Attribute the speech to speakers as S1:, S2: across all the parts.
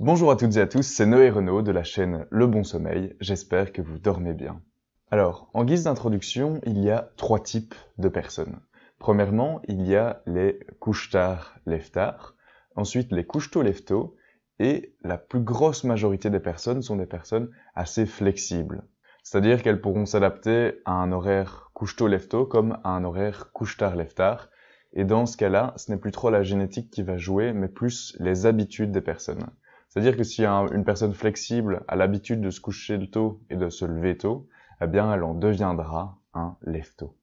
S1: Bonjour à toutes et à tous, c'est Noé Renaud de la chaîne Le Bon Sommeil, j'espère que vous dormez bien. Alors, en guise d'introduction, il y a 3 types de personnes. Premièrement, il y a les couche-tard, lève-tard, ensuite les couche-tôt, lève-tôt, et la plus grosse majorité des personnes sont des personnes assez flexibles. C'est-à-dire qu'elles pourront s'adapter à un horaire couche-tôt, lève-tôt comme à un horaire couche-tard, lève-tard, et dans ce cas-là, ce n'est plus trop la génétique qui va jouer, mais plus les habitudes des personnes. C'est-à-dire que si une personne flexible a l'habitude de se coucher tôt et de se lever tôt, eh bien elle en deviendra un lève-tôt.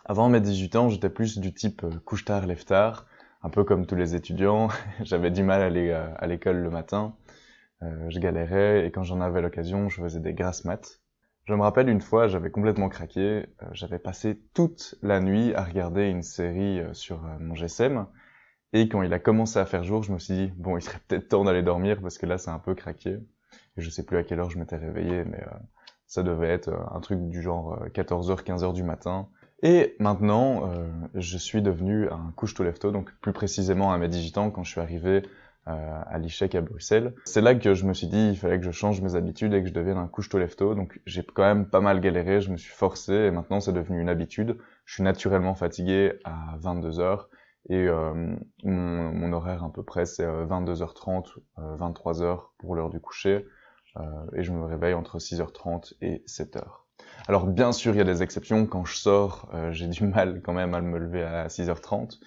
S1: Avant mes 18 ans, j'étais plus du type couche-tard, lève-tard, un peu comme tous les étudiants. J'avais du mal à aller à l'école le matin, je galérais et quand j'en avais l'occasion, je faisais des grasses maths. Je me rappelle une fois, j'avais complètement craqué, j'avais passé toute la nuit à regarder une série sur mon GSM. Et quand il a commencé à faire jour, je me suis dit, bon, il serait peut-être temps d'aller dormir parce que là, c'est un peu craqué. Et je sais plus à quelle heure je m'étais réveillé, mais ça devait être un truc du genre 14h, 15h du matin. Et maintenant, je suis devenu un couche-tôt lève-tôt, donc plus précisément à mes 18 ans, quand je suis arrivé à l'ICHEC à Bruxelles. C'est là que je me suis dit, il fallait que je change mes habitudes et que je devienne un couche-tôt lève-tôt. Donc j'ai quand même pas mal galéré, je me suis forcé et maintenant c'est devenu une habitude. Je suis naturellement fatigué à 22h. Et mon horaire à peu près c'est 22h30, 23h pour l'heure du coucher, et je me réveille entre 6h30 et 7h. Alors bien sûr il y a des exceptions, quand je sors j'ai du mal quand même à me lever à 6h30,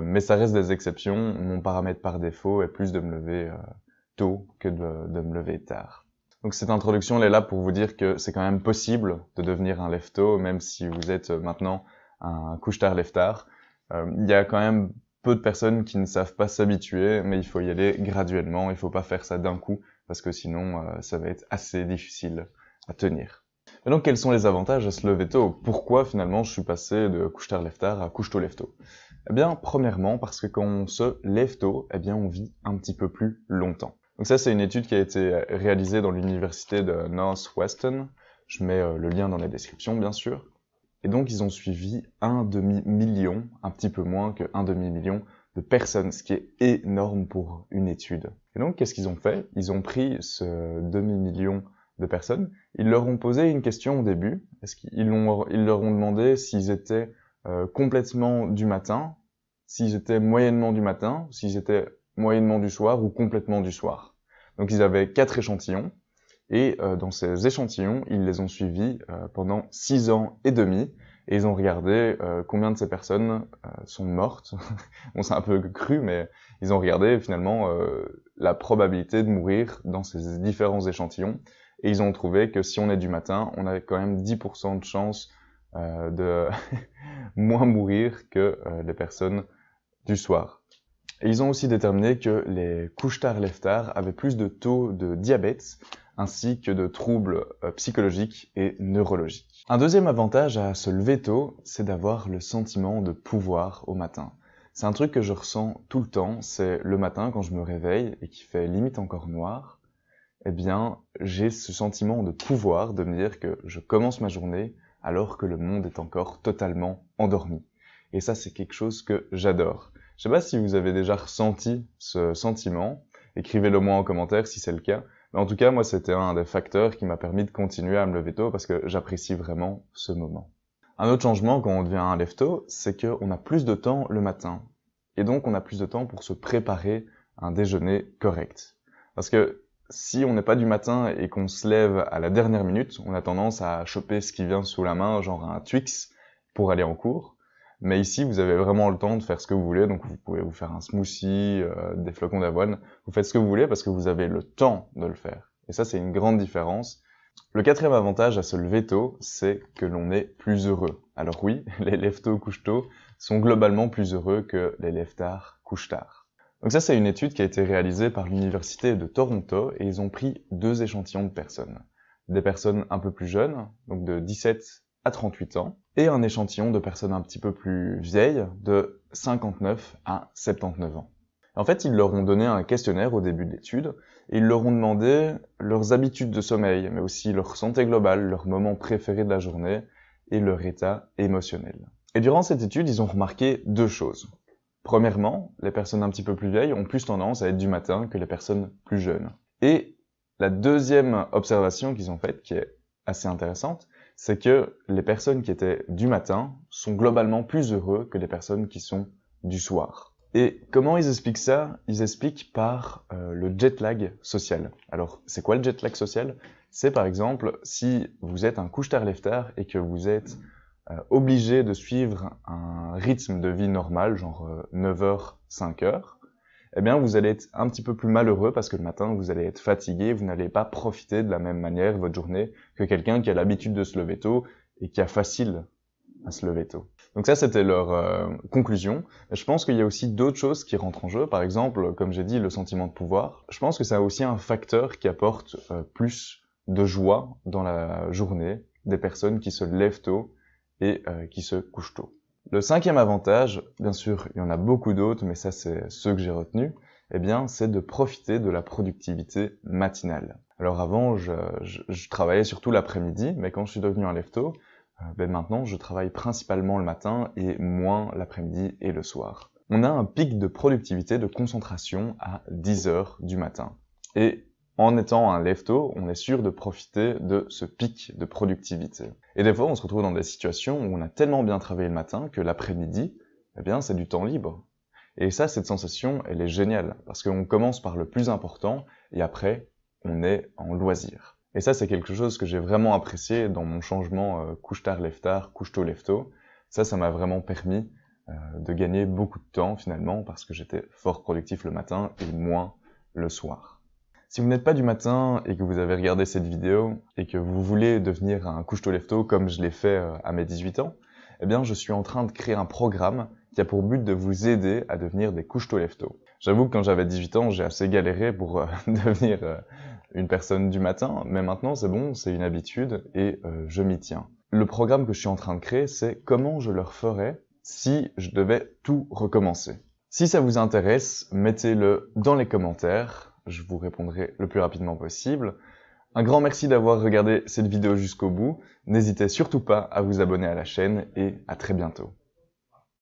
S1: mais ça reste des exceptions. Mon paramètre par défaut est plus de me lever tôt que de me lever tard. Donc cette introduction elle est là pour vous dire que c'est quand même possible de devenir un lève-tôt, même si vous êtes maintenant un couche-tard lève-tard. Il y a quand même peu de personnes qui ne savent pas s'habituer, mais il faut y aller graduellement, il faut pas faire ça d'un coup, parce que sinon ça va être assez difficile à tenir. Mais donc quels sont les avantages à se lever tôt? Pourquoi finalement je suis passé de couche-tard lève-tard à couche-tôt lève-tôt? Eh bien premièrement parce que quand on se lève tôt, eh bien on vit un petit peu plus longtemps. Donc ça c'est une étude qui a été réalisée dans l'université de Northwestern, je mets le lien dans la description bien sûr. Et donc, ils ont suivi un demi-million, un petit peu moins que un demi-million de personnes, ce qui est énorme pour une étude. Et donc, qu'est-ce qu'ils ont fait? Ils ont pris ce demi-million de personnes, ils leur ont posé une question au début. Ils leur ont demandé s'ils étaient complètement du matin, s'ils étaient moyennement du matin, s'ils étaient moyennement du soir ou complètement du soir. Donc, ils avaient 4 échantillons. Et dans ces échantillons, ils les ont suivis pendant 6 ans et demi, et ils ont regardé combien de ces personnes sont mortes. Bon, c'est un peu cru, mais ils ont regardé finalement la probabilité de mourir dans ces différents échantillons, et ils ont trouvé que si on est du matin, on a quand même 10% de chance de moins mourir que les personnes du soir. Et ils ont aussi déterminé que les couche-tard lève-tard avaient plus de taux de diabète, ainsi que de troubles psychologiques et neurologiques. Un deuxième avantage à se lever tôt, c'est d'avoir le sentiment de pouvoir au matin. C'est un truc que je ressens tout le temps, c'est le matin quand je me réveille et qu'il fait limite encore noir, eh bien j'ai ce sentiment de pouvoir, de me dire que je commence ma journée alors que le monde est encore totalement endormi. Et ça c'est quelque chose que j'adore. Je sais pas si vous avez déjà ressenti ce sentiment, écrivez-le moi en commentaire si c'est le cas. Mais en tout cas, moi, c'était un des facteurs qui m'a permis de continuer à me lever tôt parce que j'apprécie vraiment ce moment. Un autre changement quand on devient un lève-tôt, c'est qu'on a plus de temps le matin. Et donc, on a plus de temps pour se préparer à un déjeuner correct. Parce que si on n'est pas du matin et qu'on se lève à la dernière minute, on a tendance à choper ce qui vient sous la main, genre un Twix, pour aller en cours. Mais ici, vous avez vraiment le temps de faire ce que vous voulez, donc vous pouvez vous faire un smoothie, des flocons d'avoine, vous faites ce que vous voulez parce que vous avez le temps de le faire. Et ça, c'est une grande différence. Le quatrième avantage à se lever tôt, c'est que l'on est plus heureux. Alors oui, les lève-tôt couche-tôt sont globalement plus heureux que les lève-tard couche-tard. Donc ça, c'est une étude qui a été réalisée par l'université de Toronto et ils ont pris 2 échantillons de personnes. Des personnes un peu plus jeunes, donc de 17 à 38 ans, et un échantillon de personnes un petit peu plus vieilles, de 59 à 79 ans. En fait, ils leur ont donné un questionnaire au début de l'étude, et ils leur ont demandé leurs habitudes de sommeil, mais aussi leur santé globale, leur moment préféré de la journée, et leur état émotionnel. Et durant cette étude, ils ont remarqué 2 choses. Premièrement, les personnes un petit peu plus vieilles ont plus tendance à être du matin que les personnes plus jeunes. Et la deuxième observation qu'ils ont faite, qui est assez intéressante, c'est que les personnes qui étaient du matin sont globalement plus heureux que les personnes qui sont du soir. Et comment ils expliquent ça? Ils expliquent par le jet lag social. Alors, c'est quoi le jet lag social? C'est par exemple, si vous êtes un couche-tard lève-tard et que vous êtes obligé de suivre un rythme de vie normal, genre 9h, 5h, eh bien vous allez être un petit peu plus malheureux parce que le matin vous allez être fatigué, vous n'allez pas profiter de la même manière de votre journée que quelqu'un qui a l'habitude de se lever tôt et qui a facile à se lever tôt. Donc ça c'était leur conclusion. Je pense qu'il y a aussi d'autres choses qui rentrent en jeu, par exemple, comme j'ai dit, le sentiment de pouvoir. Je pense que c'est aussi un facteur qui apporte plus de joie dans la journée des personnes qui se lèvent tôt et qui se couchent tôt. Le cinquième avantage, bien sûr, il y en a beaucoup d'autres, mais ça c'est ceux que j'ai retenus, eh bien, c'est de profiter de la productivité matinale. Alors avant, je travaillais surtout l'après-midi, mais quand je suis devenu un lève-tôt, maintenant je travaille principalement le matin et moins l'après-midi et le soir. On a un pic de productivité, de concentration à 10h du matin. Et en étant un lève-tôt, on est sûr de profiter de ce pic de productivité. Et des fois, on se retrouve dans des situations où on a tellement bien travaillé le matin que l'après-midi, eh bien, c'est du temps libre. Et ça, cette sensation, elle est géniale, parce qu'on commence par le plus important, et après, on est en loisir. Et ça, c'est quelque chose que j'ai vraiment apprécié dans mon changement couche-tard, lève-tard, couche-tôt, lève-tôt. Ça m'a vraiment permis de gagner beaucoup de temps, finalement, parce que j'étais fort productif le matin et moins le soir. Si vous n'êtes pas du matin et que vous avez regardé cette vidéo et que vous voulez devenir un couche-tôt lève-tôt comme je l'ai fait à mes 18 ans, eh bien je suis en train de créer un programme qui a pour but de vous aider à devenir des couche-tôt lève-tôt. J'avoue que quand j'avais 18 ans, j'ai assez galéré pour devenir une personne du matin, mais maintenant c'est bon, c'est une habitude et je m'y tiens. Le programme que je suis en train de créer, c'est comment je le referais si je devais tout recommencer. Si ça vous intéresse, mettez-le dans les commentaires. Je vous répondrai le plus rapidement possible. Un grand merci d'avoir regardé cette vidéo jusqu'au bout. N'hésitez surtout pas à vous abonner à la chaîne et à très bientôt.